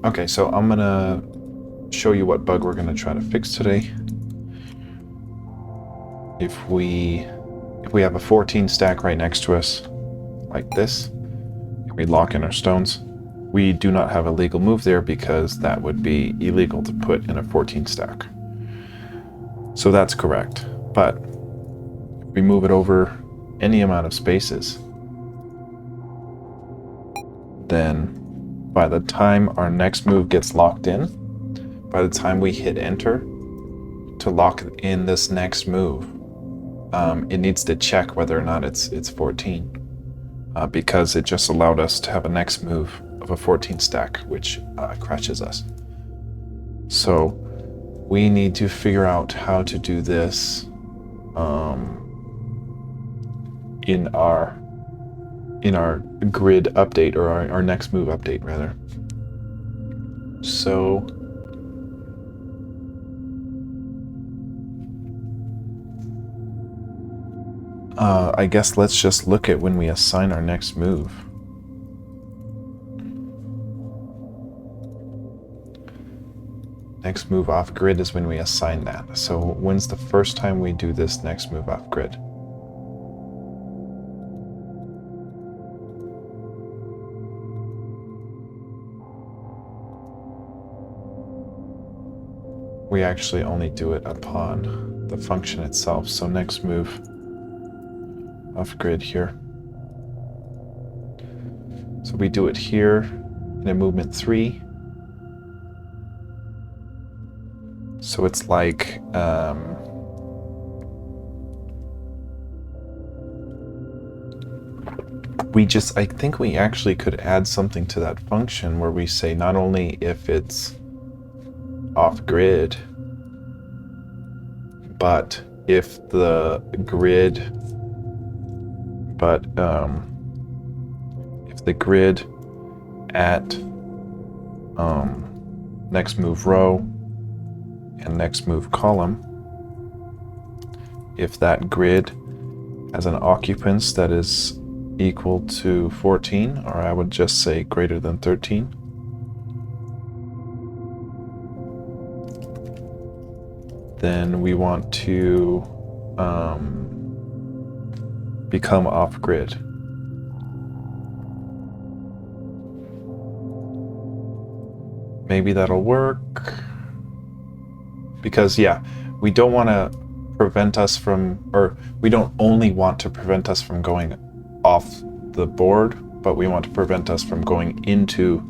Okay, so I'm gonna show you what bug we're gonna try to fix today. If we have a 14 stack right next to us, like this, we lock in our stones. We do not have a legal move there because that would be illegal to put in a 14 stack. So that's correct. But if we move it over any amount of spaces, then by the time our next move gets locked in, by the time we hit enter to lock in this next move, it needs to check whether or not it's 14, because it just allowed us to have a next move of a 14 stack, which crashes us. So we need to figure out how to do this in our grid update, or our next move update rather. So I guess let's just look at when we assign our next move. Next move off grid is when we assign that. So when's the first time we do this next move off grid? We actually only do it upon the function itself. So next move off grid here. So we do it here in a movement 3. So it's like I think we actually could add something to that function where we say not only if it's off grid, but if the grid, if the grid at next move row and next move column, if that grid has an occupance that is equal to 14, or I would just say greater than 13, then we want to become off grid. Maybe that'll work. Because yeah, we don't want to prevent us from, or we don't only want to prevent us from going off the board, but we want to prevent us from going into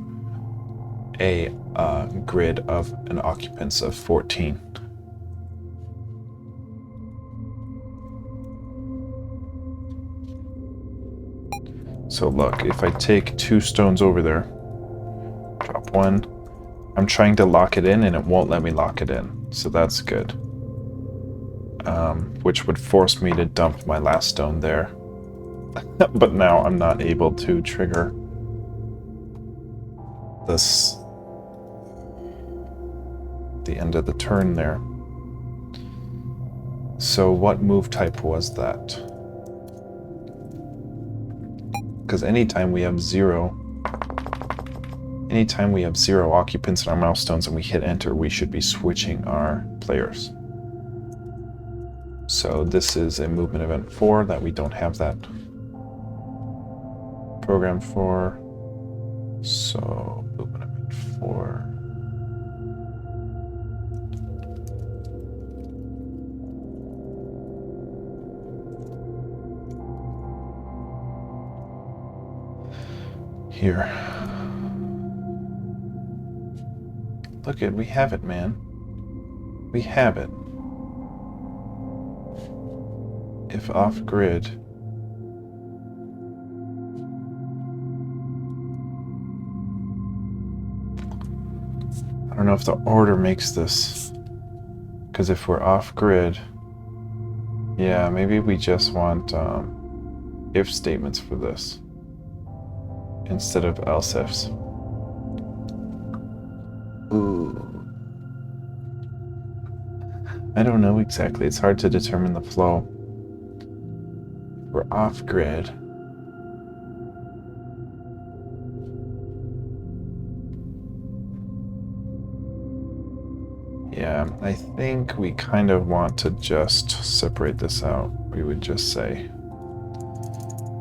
a grid of an occupance of 14. So look, if I take 2 stones over there, drop 1, I'm trying to lock it in and it won't let me lock it in. So that's good. Which would force me to dump my last stone there. But now I'm not able to trigger this, the end of the turn there. So what move type was that? Because anytime we have zero occupants in our milestones and we hit enter, we should be switching our players. So this is a movement event 4 that we don't have that programmed for. So movement event 4. Here. Look it, we have it, man. We have it. If off grid, I don't know if the order makes this, because if we're off grid, yeah, maybe we just want if statements for this instead of else ifs. Ooh. I don't know exactly. It's hard to determine the flow. We're off grid. Yeah, I think we kind of want to just separate this out. We would just say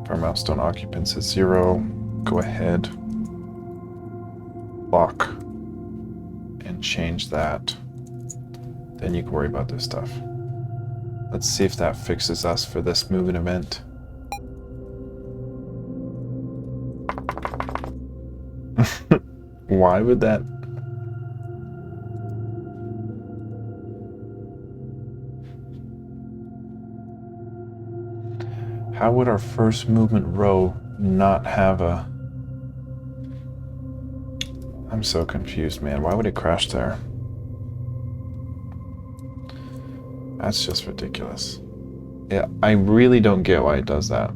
if our milestone occupants is 0, go ahead, lock, and change that. Then you can worry about this stuff. Let's see if that fixes us for this moving event. Why would that? How would our first movement row not have a... I'm so confused, man. Why would it crash there? That's just ridiculous. Yeah, I really don't get why it does that.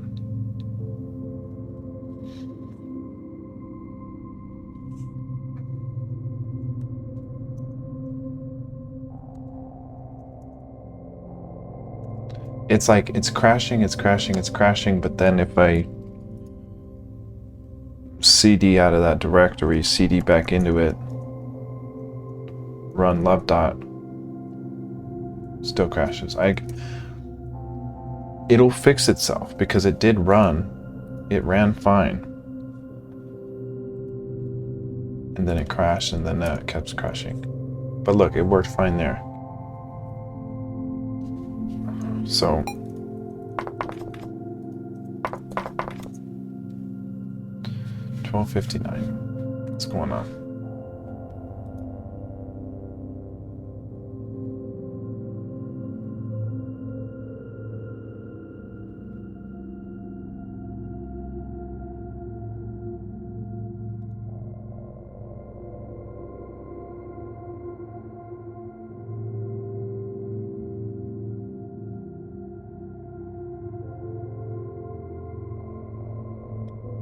It's like, it's crashing, but then if I CD out of that directory, CD back into it, run love dot, still crashes. It'll fix itself because it did run. It ran fine. And then it crashed, and then it kept crashing. But look, it worked fine there. So $12.59. What's going on?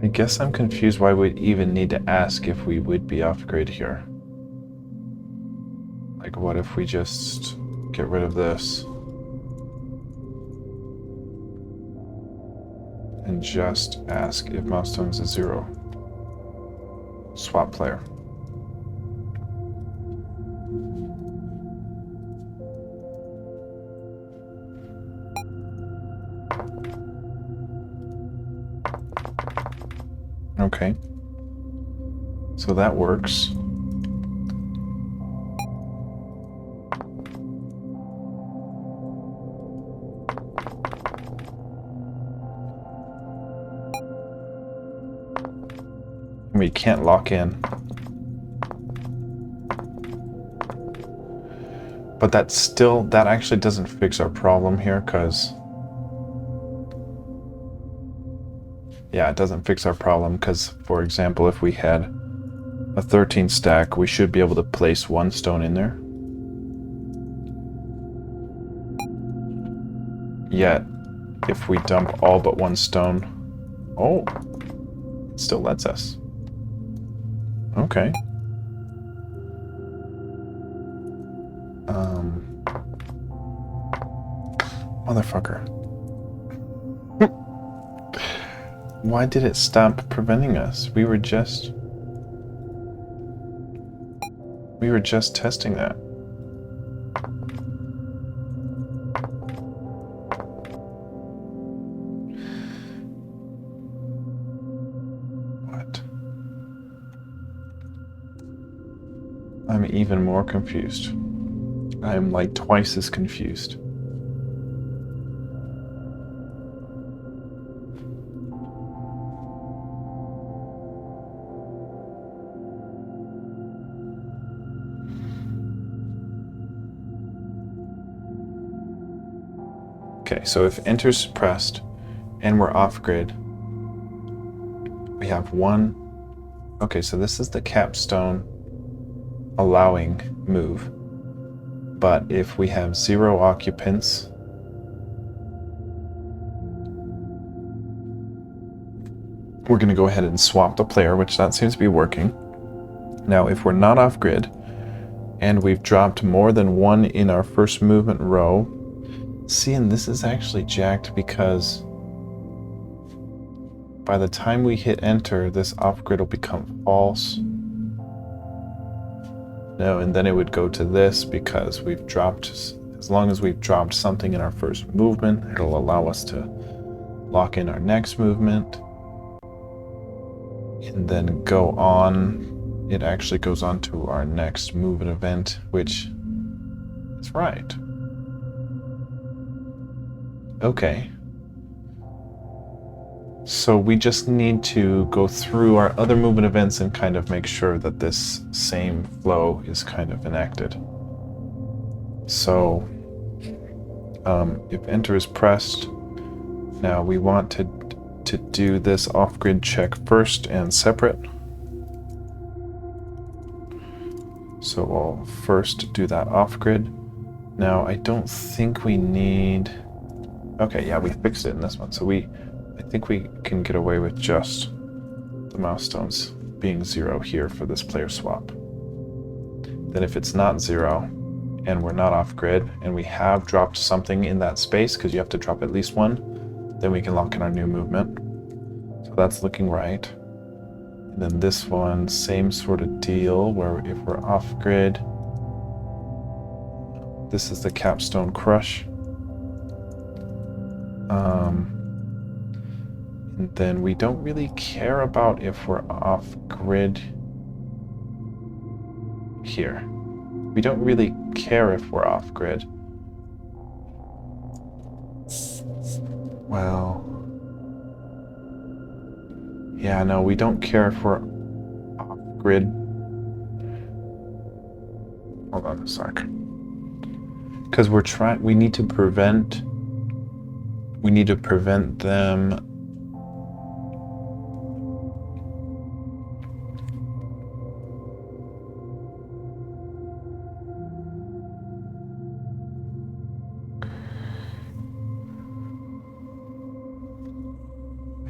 I guess I'm confused why we'd even need to ask if we would be off grid here. Like, what if we just get rid of this and just ask if milestones is 0? Swap player. Okay, so that works. We can't lock in. But that actually doesn't fix our problem here, because yeah, it doesn't fix our problem because, for example, if we had a 13 stack, we should be able to place 1 stone in there. Yet, if we dump all but 1 stone, oh, it still lets us. Okay. Motherfucker. Why did it stop preventing us? We were just testing that. What? I'm even more confused. I'm like twice as confused. Okay, so if enter's suppressed and we're off grid, we have 1. Okay, so this is the capstone allowing move. But if we have 0 occupants, we're going to go ahead and swap the player, which that seems to be working. Now, if we're not off grid and we've dropped more than 1 in our first movement row, see, and this is actually jacked because by the time we hit enter, this off grid will become false. No, and then it would go to this because we've dropped, as long as we've dropped something in our first movement, it'll allow us to lock in our next movement. And then go on, it actually goes on to our next movement event, which is right. Okay. So we just need to go through our other movement events and kind of make sure that this same flow is kind of enacted. So if enter is pressed, now we want to do this off-grid check first and separate. So we'll first do that off-grid. Now I don't think we need, okay, yeah, we fixed it in this one. So I think we can get away with just the mouse stones being 0 here for this player swap. Then if it's not 0 and we're not off grid and we have dropped something in that space, because you have to drop at least one, then we can lock in our new movement. So that's looking right. And then this one, same sort of deal, where if we're off grid, this is the capstone crush. And then we don't really care about if we're off grid here. We don't really care if we're off grid. Well, yeah, no, we don't care if we're off grid. Hold on a sec. Because we need to prevent them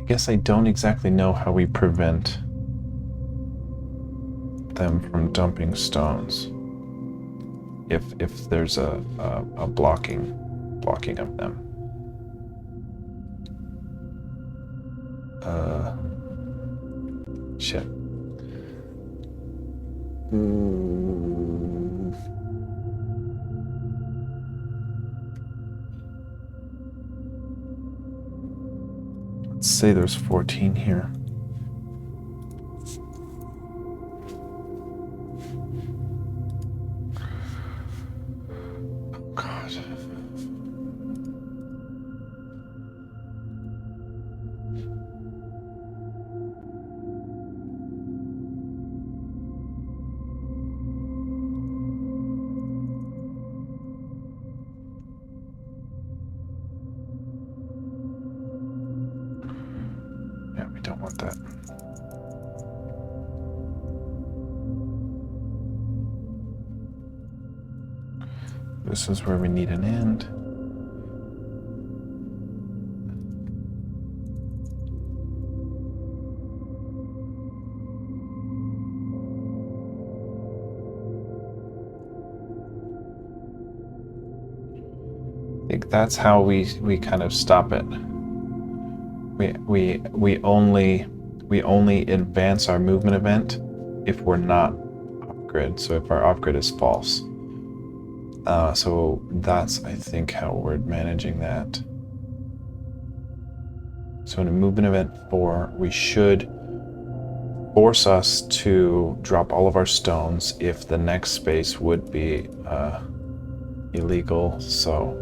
I guess I don't exactly know how we prevent them from dumping stones. If there's a blocking of them. Shit. Let's say there's 14 here. Oh God. Yeah, we don't want that. This is where we need an end. I think that's how we kind of stop it. We only advance our movement event if we're not off grid. So if our off grid is false. So that's, I think, how we're managing that. So in a movement event 4, we should force us to drop all of our stones if the next space would be illegal. So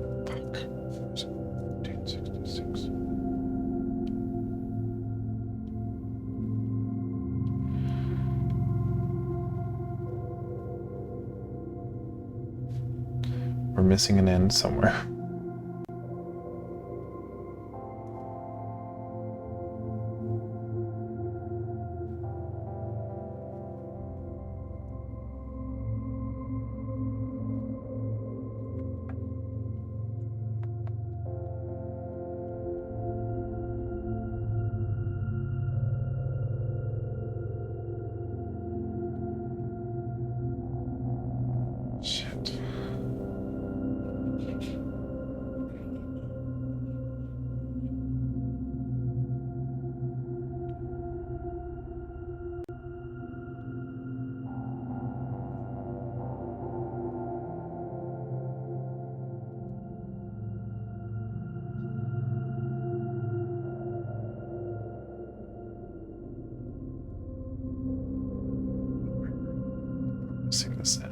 we're missing an end somewhere. Shit. missing this end.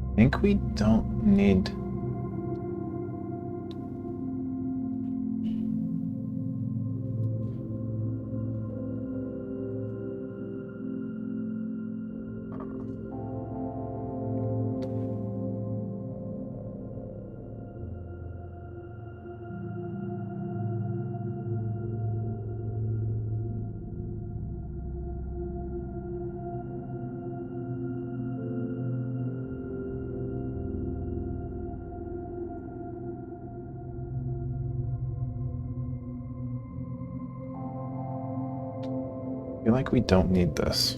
I think we don't need. I feel like we don't need this.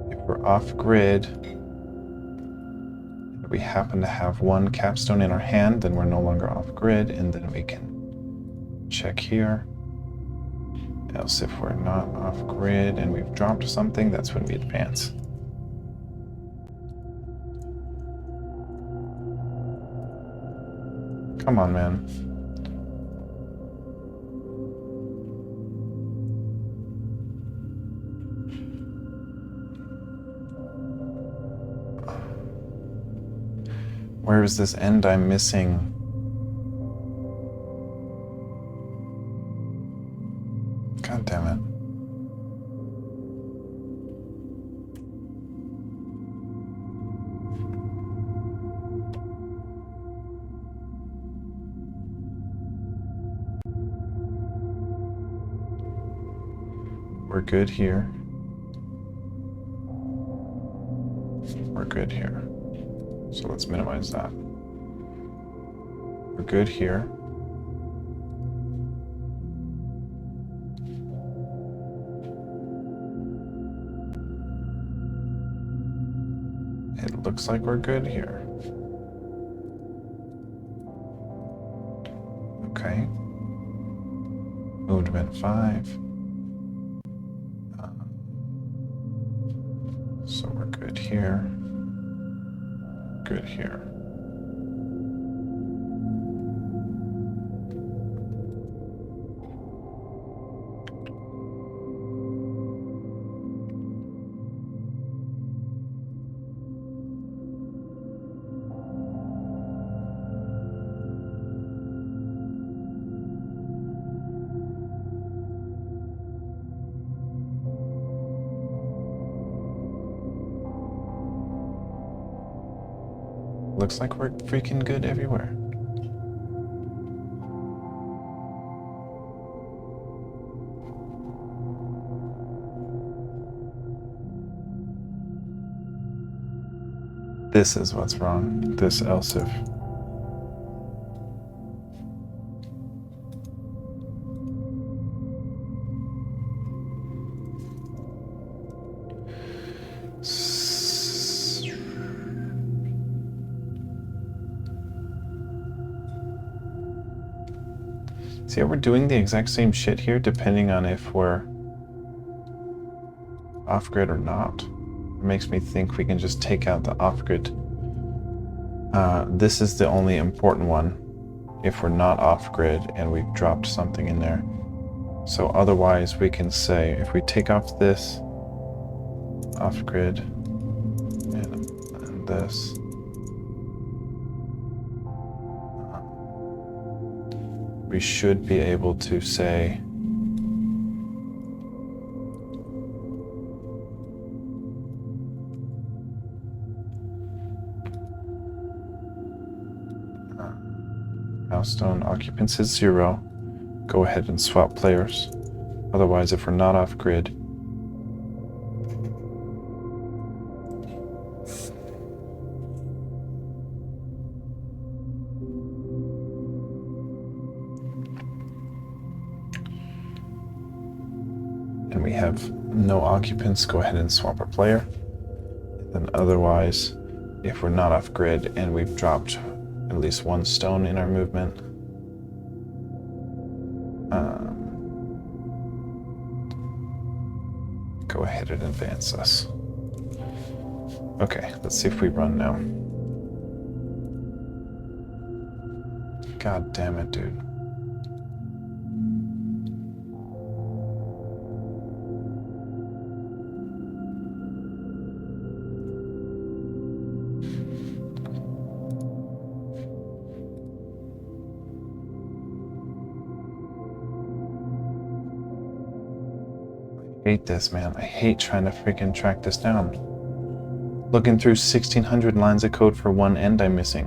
If we're off grid, if we happen to have one capstone in our hand, then we're no longer off grid, and then we can check here. Else if we're not off grid and we've dropped something, that's when we advance. Come on, man. Where is this end I'm missing? God damn it. We're good here. We're good here. So let's minimize that. We're good here. It looks like we're good here. Okay. Movement 5. So we're good here. Good here. Looks like we're freaking good everywhere. This is what's wrong. This else if. See how we're doing the exact same shit here depending on if we're off-grid or not. It makes me think we can just take out the off-grid. This is the only important one if we're not off-grid and we've dropped something in there. So otherwise we can say if we take off this off-grid and this, we should be able to say milestone occupants is 0. Go ahead and swap players. Otherwise, if we're not off grid, and we have no occupants, go ahead and swap a player. And then otherwise, if we're not off grid and we've dropped at least one stone in our movement. Go ahead and advance us. Okay, let's see if we run now. God damn it, dude. I hate this, man. I hate trying to freaking track this down. Looking through 1,600 lines of code for one end I'm missing.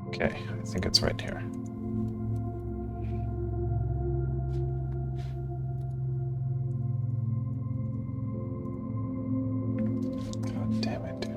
Okay, I think it's right here. God damn it, dude.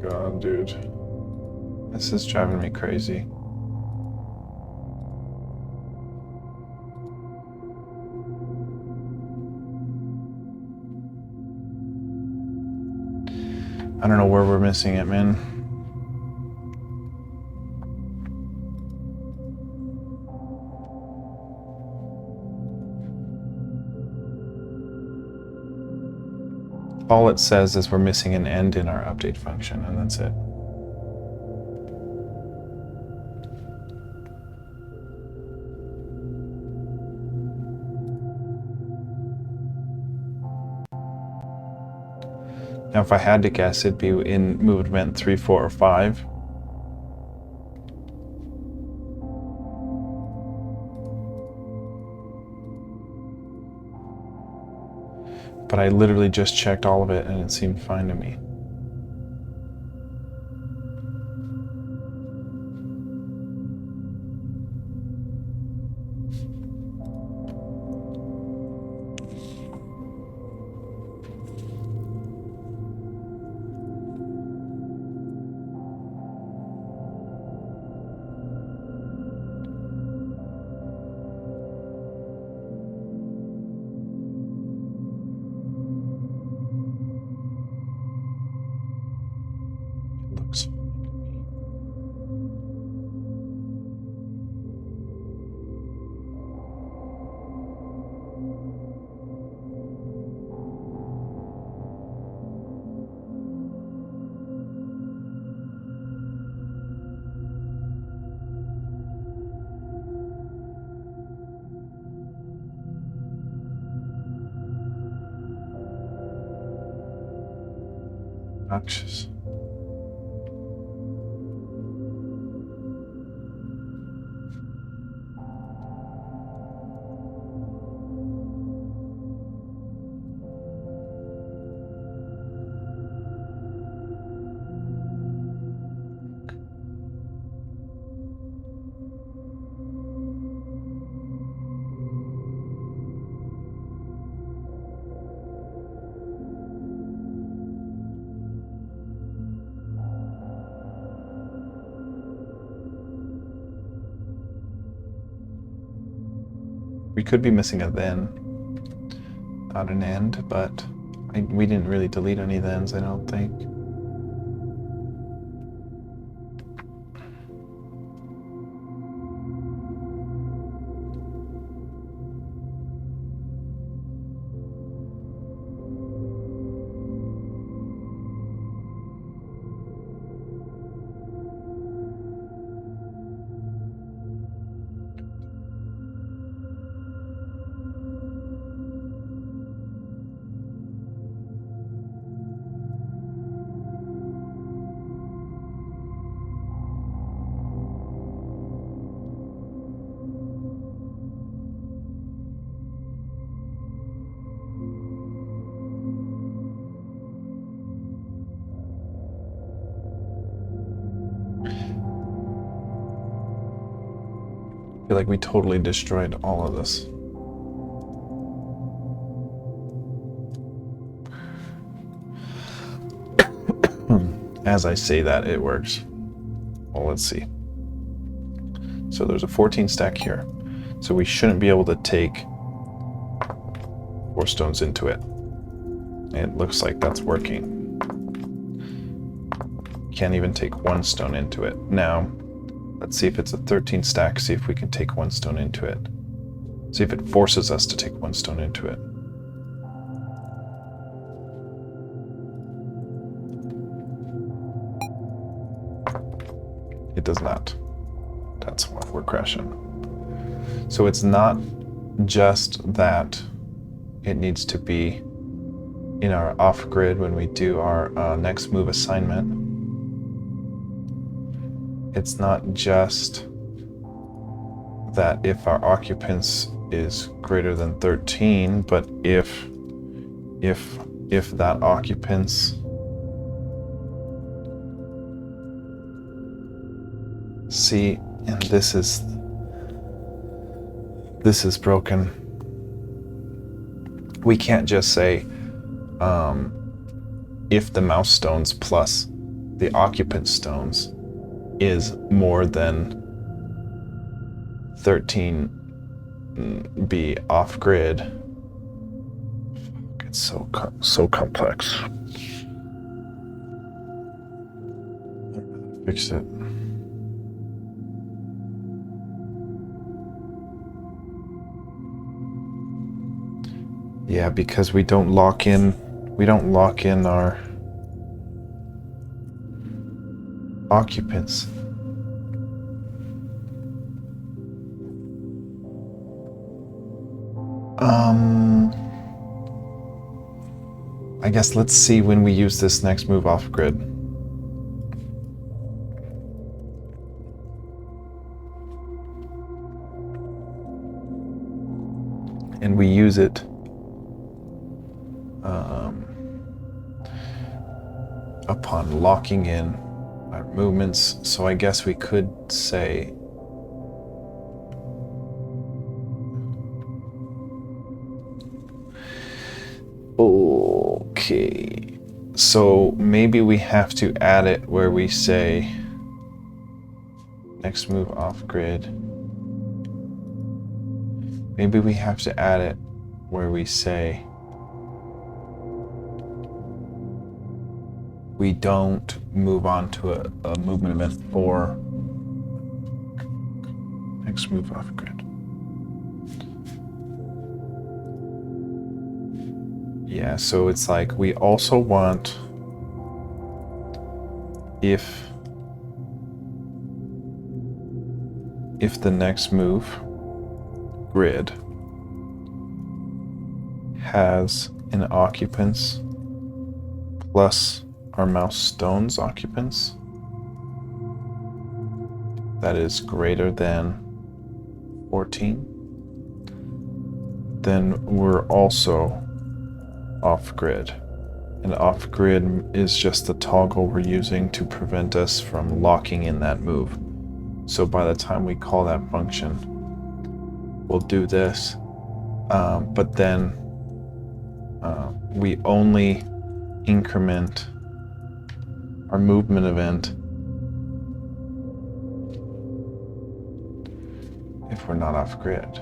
God, dude. This is driving me crazy. I don't know where we're missing it, man. All it says is we're missing an end in our update function, and that's it. Now, if I had to guess, it'd be in movement 3, 4, or 5. But I literally just checked all of it and it seemed fine to me. Looks fine to me. Obnoxious. We could be missing a then, not an end, but we didn't really delete any thens, I don't think. I feel like we totally destroyed all of this. As I say that, it works. Well, let's see. So there's a 14 stack here. So we shouldn't be able to take 4 stones into it. It looks like that's working. Can't even take 1 stone into it. Now, let's see if it's a 13 stack, see if we can take 1 stone into it. See if it forces us to take 1 stone into it. It does not. That's why we're crashing. So it's not just that it needs to be in our off-grid when we do our next move assignment. It's not just that if our occupants is greater than 13, but if that occupants see, and this is broken. We can't just say if the mouse stones plus the occupant stones is more than 13 be off grid. It's so complex. Fix it. Yeah, because we don't lock in our occupants. I guess let's see when we use this next move off grid. And we use it upon locking in our movements. So I guess we could say okay, so maybe we have to add it where we say next move off grid. Maybe we have to add it where we say we don't move on to a movement event for next move off grid. Yeah, so it's like we also want if the next move grid has an occupants plus our mouse stones occupants that is greater than 14, then we're also off grid. And off grid is just the toggle we're using to prevent us from locking in that move. So by the time we call that function, we'll do this, but then we only increment our movement event if we're not off grid.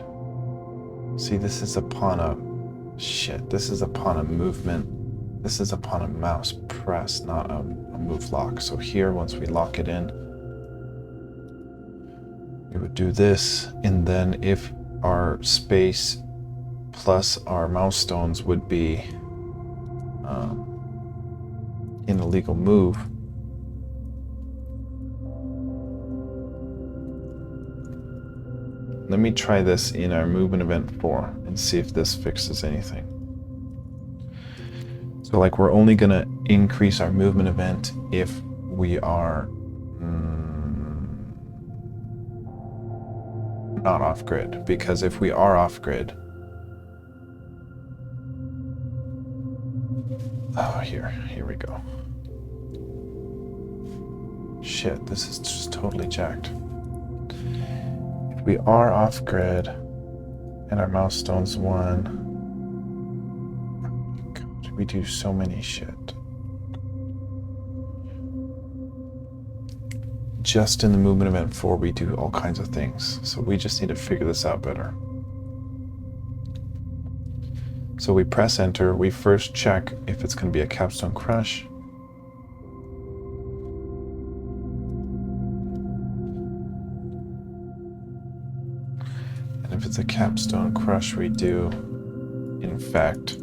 See, this is upon a movement. This is upon a mouse press, not a move lock. So here, once we lock it in, we would do this, and then if our space plus our mouse stones would be in a legal move, let me try this in our movement event 4 and see if this fixes anything. So like we're only gonna increase our movement event if we are not off grid, because if we are off grid, here we go. Shit, this is just totally jacked. If We are off grid, and our mouse stone's 1. God, we do so many shit. Just in the movement event 4, we do all kinds of things. So we just need to figure this out better. So we press enter. We first check if it's going to be a capstone crush. And if it's a capstone crush, we do, in fact,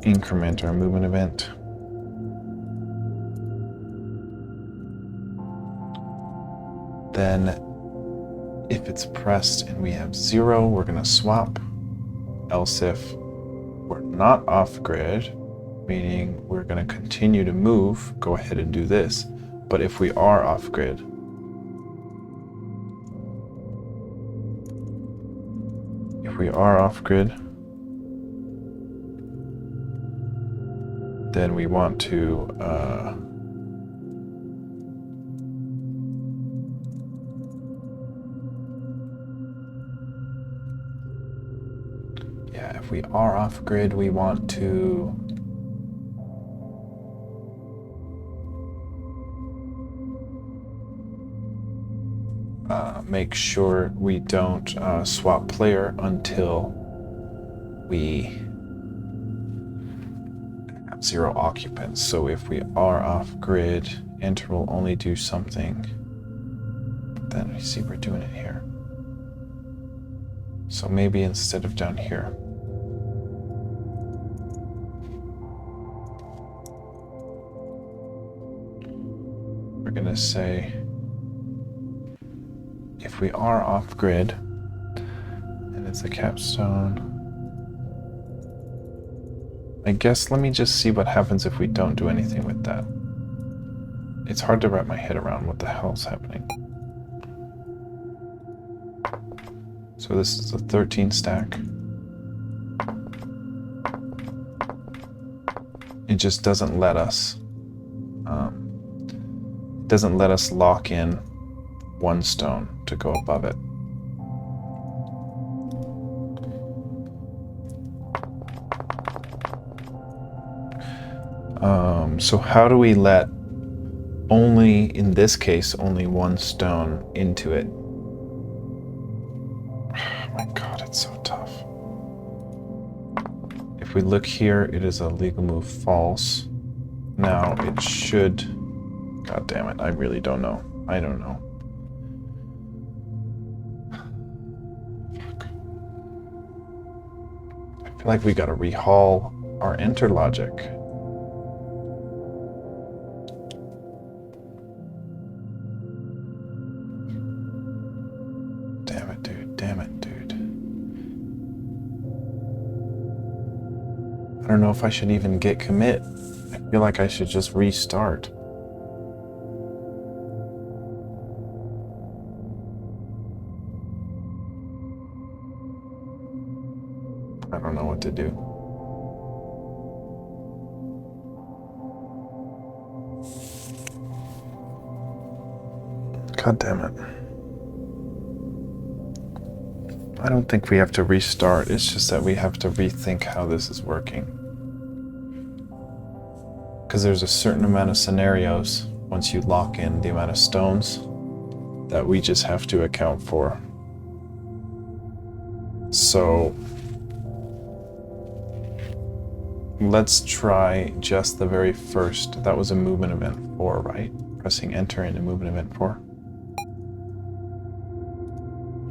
increment our movement event. Then if it's pressed and we have 0, we're going to swap. Else if we're not off grid, meaning we're going to continue to move, go ahead and do this. But if we are off grid, then we want to if we are off grid, we want to make sure we don't swap player until we have 0 occupants. So if we are off grid, enter will only do something. But then we see we're doing it here. So maybe instead of down here, we're going to say, if we are off grid and it's a capstone, I guess let me just see what happens if we don't do anything with that. It's hard to wrap my head around what the hell's happening. So this is a 13 stack. It just doesn't let us lock in 1 stone to go above it. So how do we let only, in this case, only 1 stone into it? Oh my God, it's so tough. If we look here, it is a legal move false. Now it should, God damn it, I really don't know. I don't know. I feel like we gotta rehaul our enter logic. Damn it, dude. Damn it, dude. I don't know if I should even git commit. I feel like I should just restart. I don't know what to do. God damn it. I don't think we have to restart. It's just that we have to rethink how this is working. Because there's a certain amount of scenarios, once you lock in the amount of stones, that we just have to account for. So let's try just the very first. That was a movement event 4, right? Pressing enter into movement event 4.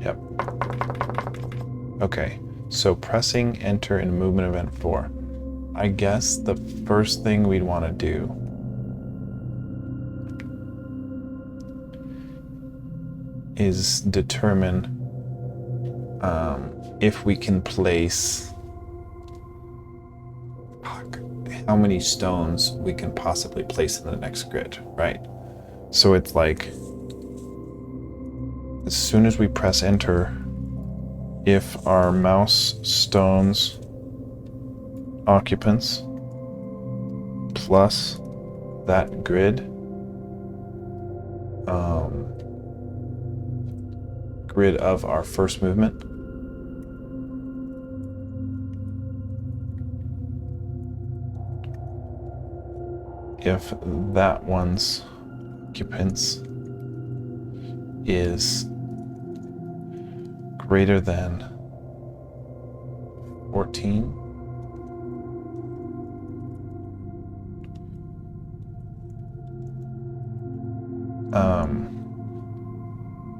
Yep. Okay, so pressing enter in movement event 4. I guess the first thing we'd want to do is determine if we can place how many stones we can possibly place in the next grid, right? So it's like, as soon as we press enter, if our mouse stones occupants plus that grid grid of our first movement. If that one's occupants is greater than 14,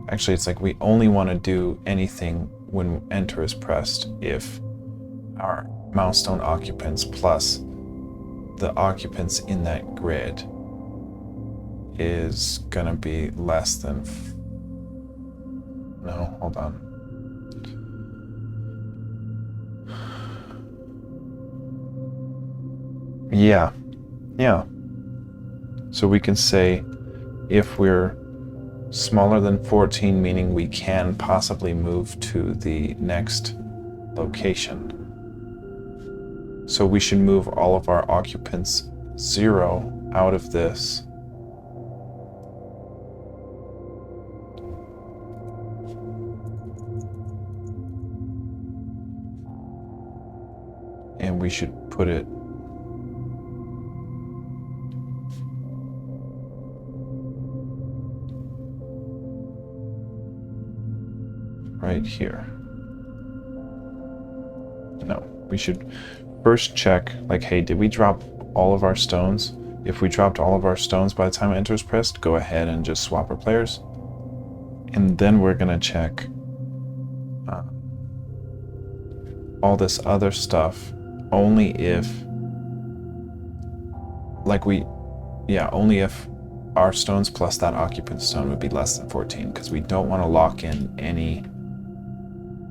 actually it's like we only want to do anything when enter is pressed if our milestone occupants plus the occupants in that grid is gonna be less than no, hold on. Yeah. So we can say if we're smaller than 14, meaning we can possibly move to the next location. So we should move all of our occupants 0 out of this. And we should put it right here. No, we should first check, like, hey, did we drop all of our stones? If we dropped all of our stones by the time enter is pressed, go ahead and just swap our players. And then we're gonna check all this other stuff only if, like only if our stones plus that occupant stone would be less than 14, because we don't want to lock in any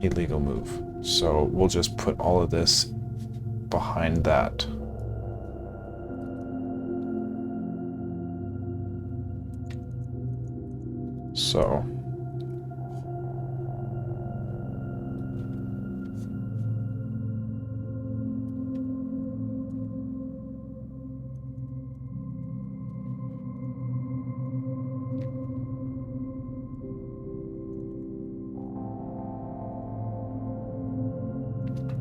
illegal move. So we'll just put all of this behind that. So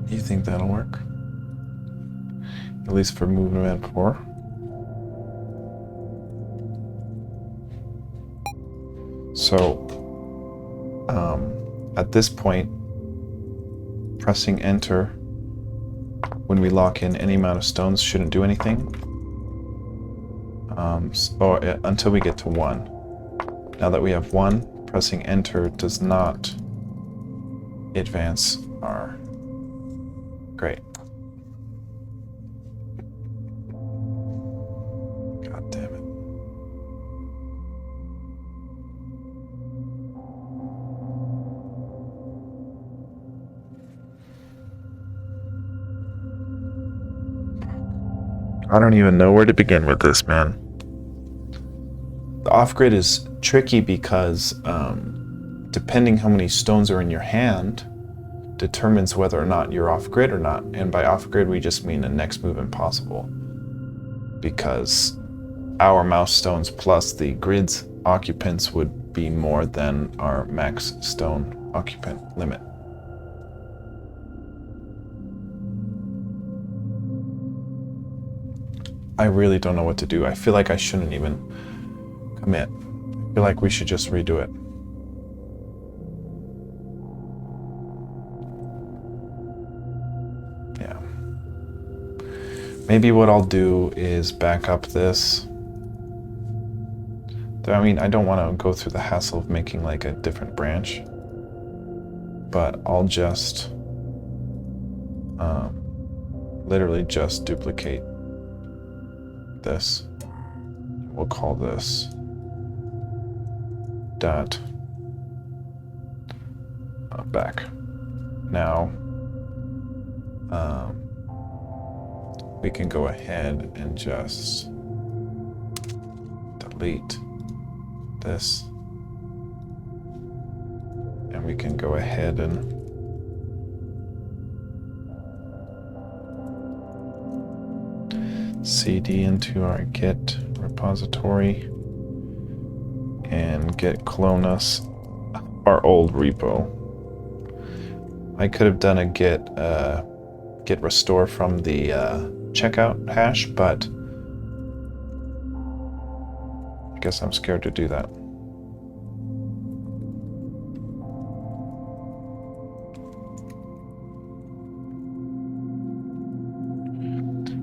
you think that'll work? At least for movement 4. So at this point, pressing enter when we lock in any amount of stones shouldn't do anything. Until we get to 1. Now that we have 1, pressing enter does not advance our... Great. God damn it. I don't even know where to begin with this, man. The off-grid is tricky because depending how many stones are in your hand determines whether or not you're off-grid or not. And by off-grid, we just mean the next move impossible. Because our mouse stones plus the grid's occupants would be more than our max stone occupant limit. I really don't know what to do. I feel like I shouldn't even commit. I feel like we should just redo it. Maybe what I'll do is back up this. I mean, I don't want to go through the hassle of making like a different branch, but I'll just literally just duplicate this. We'll call this dot back. Now, we can go ahead and just delete this. And we can go ahead and cd into our Git repository and git clone us our old repo. I could have done a git restore from the checkout hash, but I guess I'm scared to do that.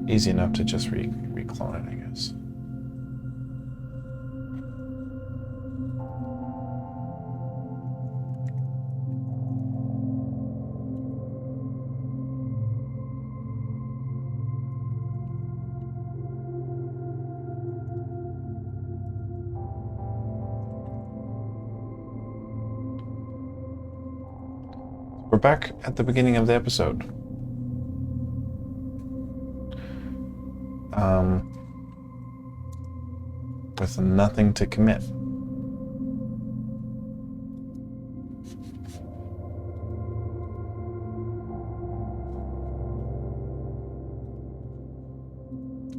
Easy enough to just reclone it, I guess. We're back at the beginning of the episode. With nothing to commit.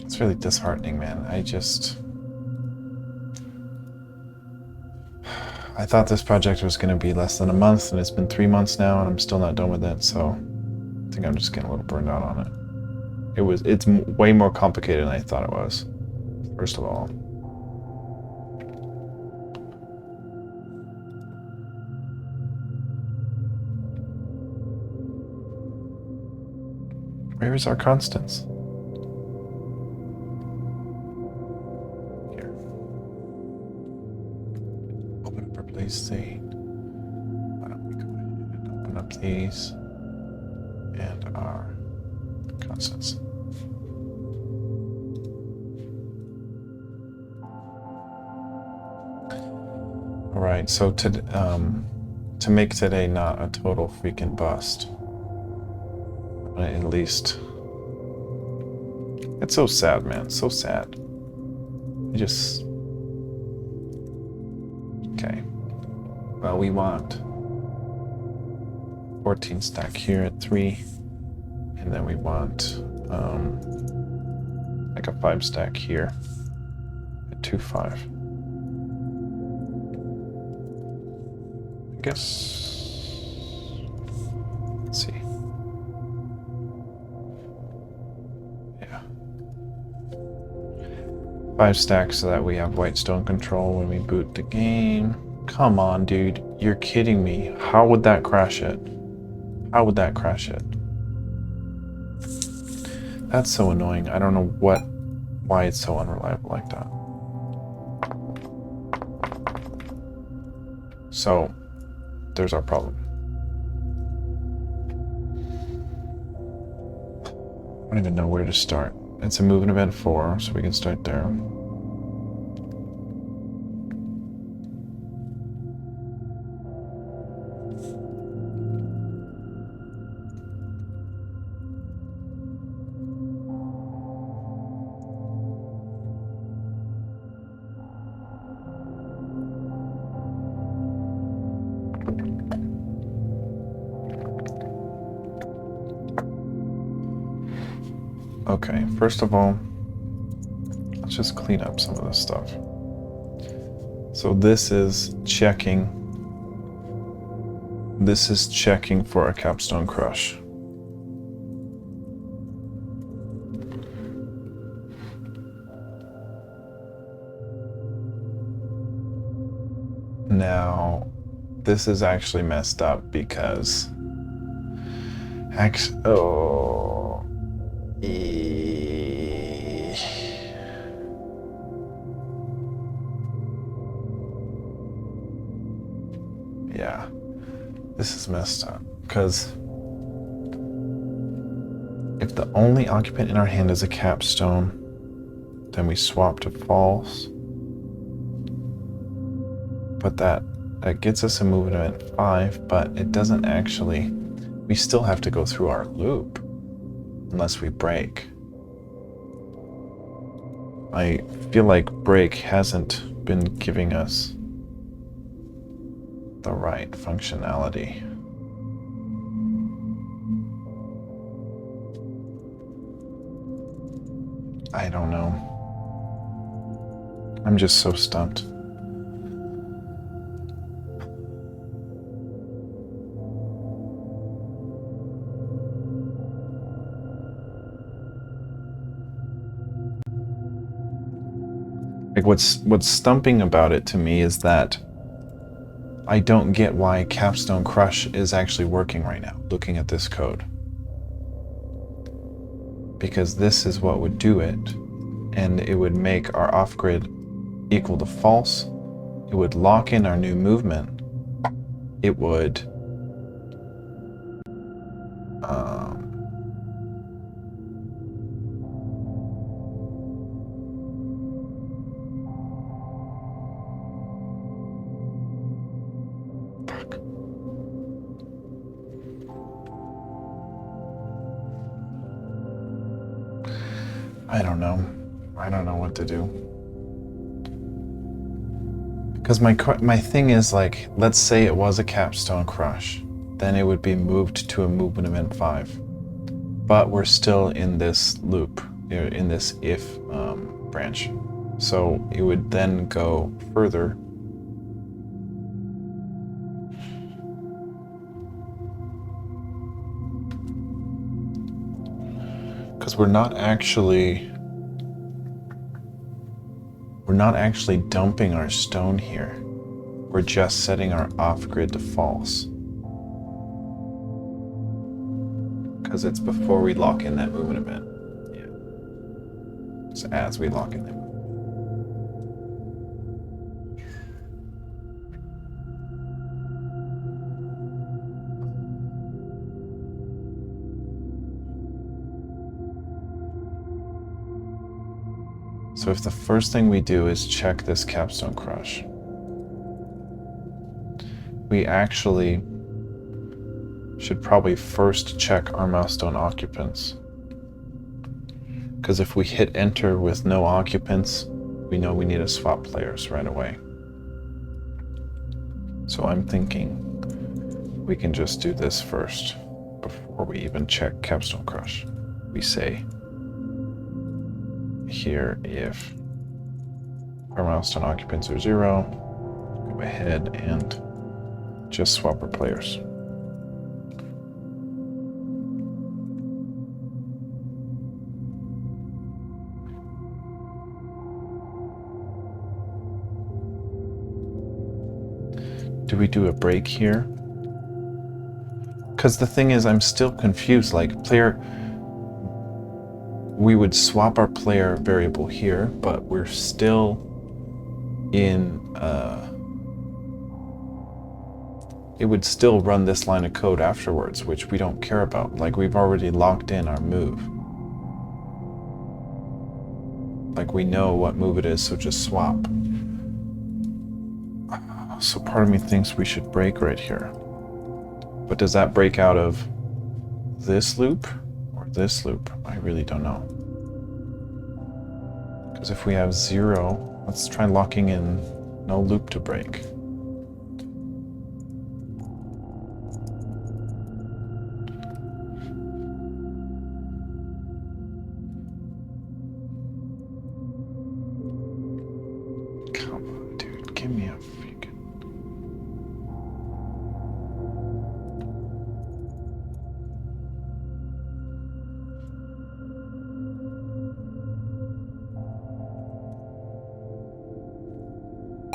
It's really disheartening, man. I thought this project was going to be less than a month, and it's been 3 months now, and I'm still not done with it, so I think I'm just getting a little burned out on it. It's way more complicated than I thought it was, first of all. Where is our constants? Here. Open up our place state. Why don't we go ahead and open up these and our constants. All right, so to make today not a total freaking bust, at least. It's so sad, man. So sad. Okay. Well, we want 14 stack here at 3. And then we want like a 5 stack here at 2, 5. I guess. Let's see. 5 stacks so that we have white stone control when we boot the game. Come on, dude. You're kidding me. How would that crash it? How would that crash it? That's so annoying. I don't know why it's so unreliable like that. So, there's our problem. I don't even know where to start. It's a moving event 4, so we can start there. Okay, first of all, let's just clean up some of this stuff. So this is checking for a capstone crush. Now, this is actually messed up because yeah, this is messed up because if the only occupant in our hand is a capstone, then we swap to false. But that gets us a moving event 5, but it doesn't actually. We still have to go through our loop unless we break. I feel like break hasn't been giving us the right functionality. I don't know. I'm just so stumped. what's stumping about it to me is that I don't get why Capstone Crush is actually working right now, looking at this code. Because this is what would do it, and it would make our off-grid equal to false. It would lock in our new movement. It would I don't know. I don't know what to do. Because my thing is, like, let's say it was a Capstone Crush. Then it would be moved to a movement event 5. But we're still in this loop, in this if branch. So it would then go further. Because we're not actually dumping our stone here. We're just setting our off-grid to false. Because it's before we lock in that movement event. Yeah. It's as we lock in that movement. So if the first thing we do is check this Capstone Crush, we actually should probably first check our milestone occupants. Because if we hit enter with no occupants, we know we need to swap players right away. So I'm thinking we can just do this first before we even check Capstone Crush. We say here if our milestone occupants are 0, go ahead and just swap our players. Do we do a break here? Because the thing is, I'm still confused. Like, we would swap our player variable here, but we're still in, it would still run this line of code afterwards, which we don't care about. Like, we've already locked in our move. Like, we know what move it is, so just swap. So part of me thinks we should break right here. But does that break out of this loop or this loop? I really don't know. Because if we have 0, let's try locking in no loop to break. Come on, dude, give me a freaking...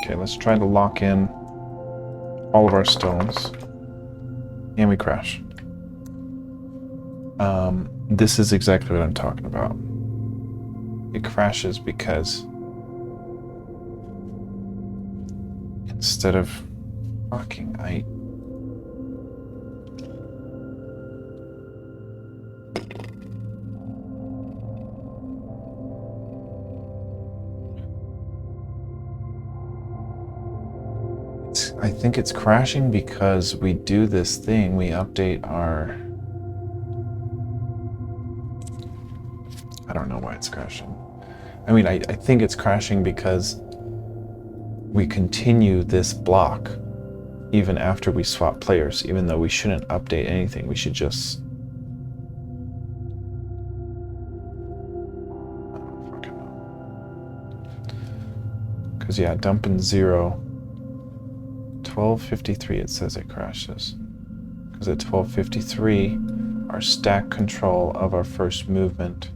Okay, let's try to lock in all of our stones. And we crash. This is exactly what I'm talking about. It crashes because instead of fucking I think it's crashing because we do this thing, we update our... I don't know why it's crashing. I mean, I think it's crashing because we continue this block even after we swap players, even though we shouldn't update anything. We should just... I don't fucking know. Because yeah, dumping 0. 12:53 it says it crashes. Because at 12:53, our stack control of our first movement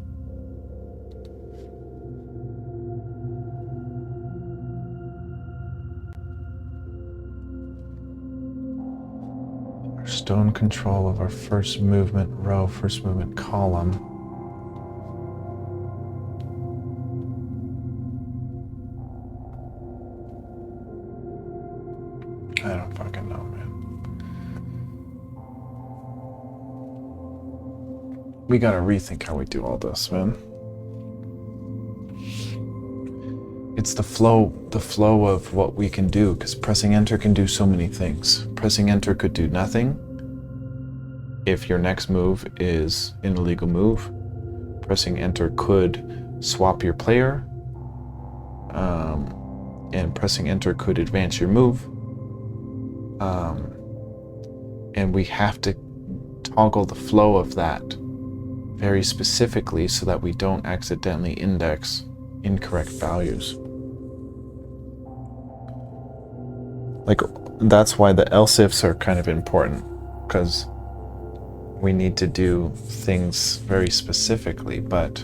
stone control of our first movement row, first movement column. I don't fucking know, man. We gotta rethink how we do all this, man. It's the flow of what we can do, because pressing enter can do so many things. Pressing enter could do nothing if your next move is an illegal move. Pressing enter could swap your player, and pressing enter could advance your move. And we have to toggle the flow of that very specifically so that we don't accidentally index incorrect values. Like, that's why the else ifs are kind of important, because we need to do things very specifically. But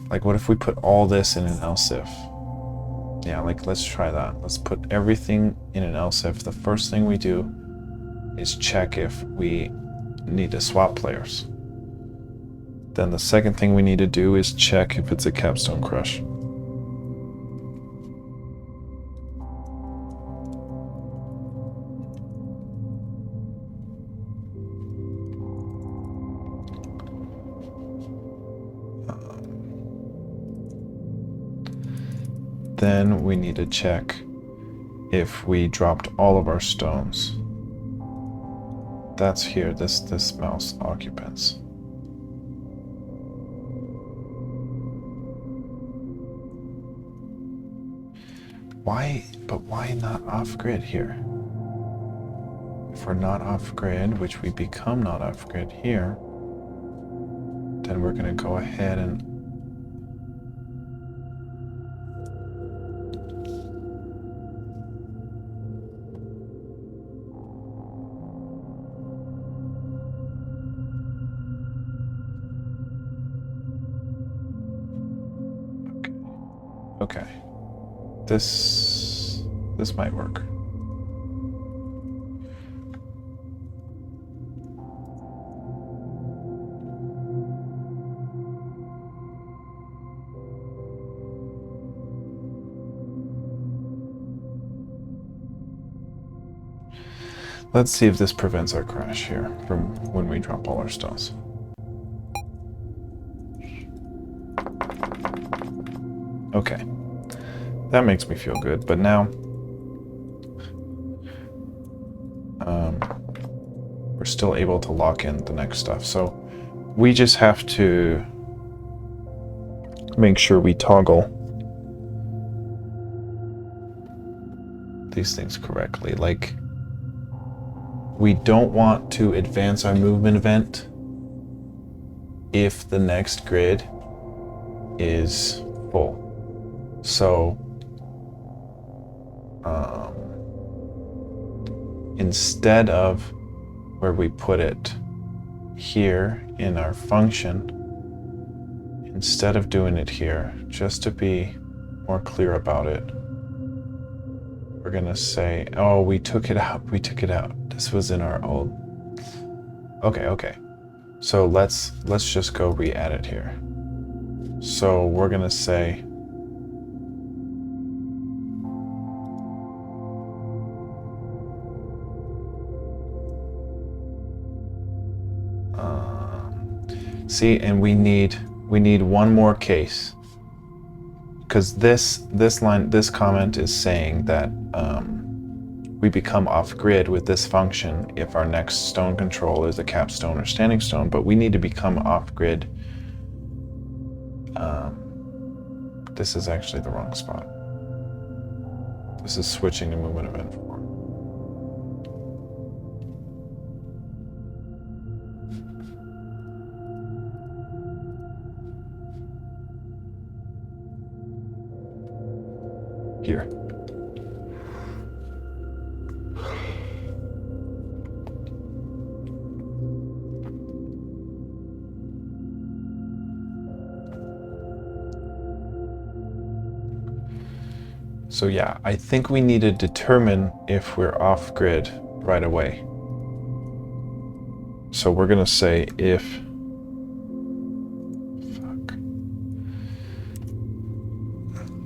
like, what if we put all this in an else if? Yeah, like, let's try that. Let's put everything in an else if. The first thing we do is check if we need to swap players. Then the second thing we need to do is check if it's a capstone crush. Then we need to check if we dropped all of our stones. That's here, this mouse occupants. Why not off grid here? If we're not off grid, which we become not off grid here, then we're gonna go ahead and okay. This might work. Let's see if this prevents our crash here from when we drop all our stones. Okay. That makes me feel good, but now we're still able to lock in the next stuff. So we just have to make sure we toggle these things correctly. Like, we don't want to advance our movement event if the next grid is full. So instead of where we put it here in our function, instead of doing it here, just to be more clear about it, we're gonna say, oh, we took it out. This was in our old. Okay. So let's just go re-add it here. So we're gonna say see, and we need one more case, because this comment is saying that we become off grid with this function if our next stone control is a capstone or standing stone, but we need to become off grid. This is actually the wrong spot. This is switching to movement event form. Here. So yeah, I think we need to determine if we're off grid right away. So we're gonna say if, fuck.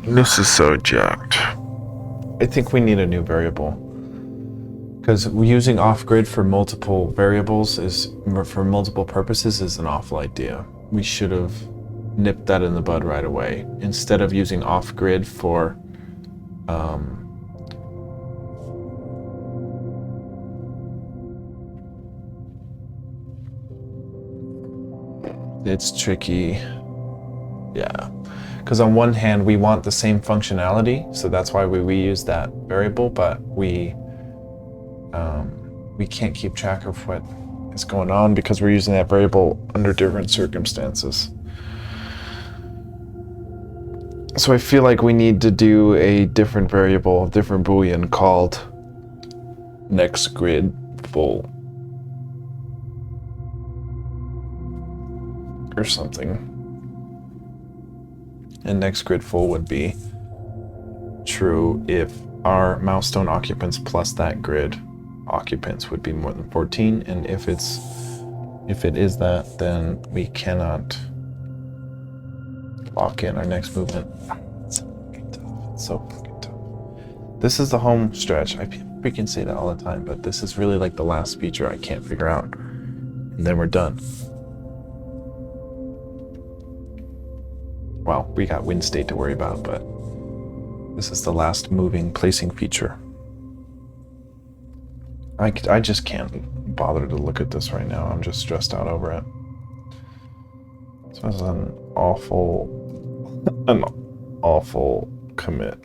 This is so jacked. I think we need a new variable. Because using off grid for multiple variables for multiple purposes is an awful idea. We should have nipped that in the bud right away. Instead of using off grid for it's tricky. Yeah. Because on one hand, we want the same functionality, so that's why we reuse that variable, but we can't keep track of what is going on because we're using that variable under different circumstances. So I feel like we need to do a different variable, a different boolean called nextGrid full or something. And nextGrid full would be true if our milestone occupants plus that grid occupants would be more than 14, and if it is that, then we cannot lock in our next movement. It's so fucking tough. It's so fucking tough. This is the home stretch. I freaking say that all the time, but this is really like the last feature I can't figure out, and then we're done. Well, we got wind state to worry about, but this is the last moving placing feature. I just can't bother to look at this right now. I'm just stressed out over it. So this is an awful commit.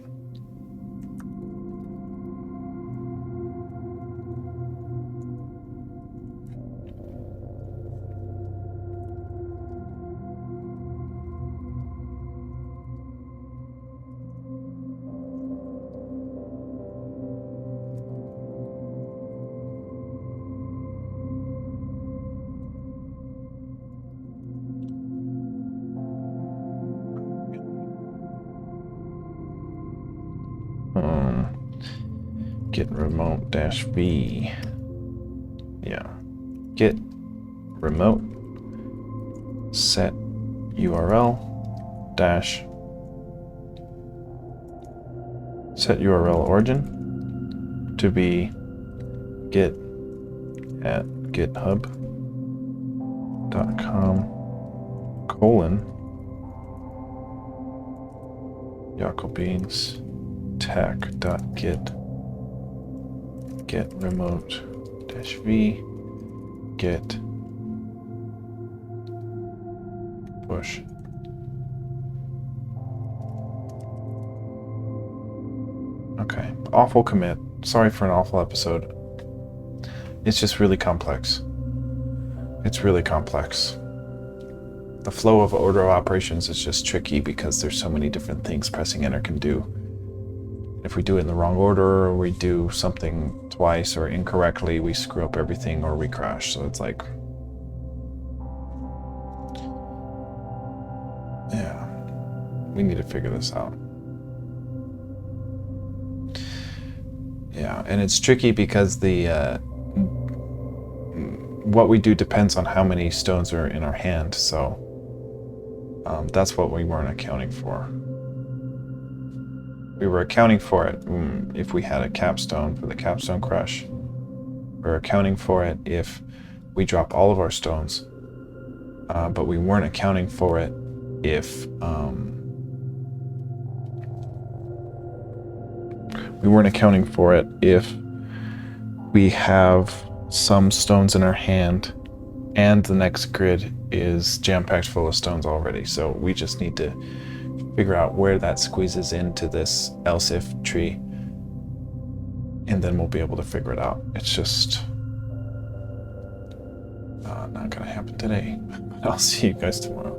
Get remote dash v. Yeah. Get remote set URL dash set URL origin to be git at github.com : Jakobins tech.git get remote dash v get push. Okay, awful commit. Sorry for an awful episode. It's just really complex. It's really complex. The flow of order operations is just tricky because there's so many different things pressing enter can do. If we do it in the wrong order, or we do something twice or incorrectly, we screw up everything or we crash. So it's like, yeah, we need to figure this out. Yeah, and it's tricky because the what we do depends on how many stones are in our hand. So that's what we weren't accounting for. We were accounting for it if we had a capstone for the capstone crush. We're accounting for it if we drop all of our stones. But we weren't accounting for it if we have some stones in our hand and the next grid is jam-packed full of stones already. So we just need to figure out where that squeezes into this else if tree, and then we'll be able to figure it out. It's just not gonna happen today. I'll see you guys tomorrow.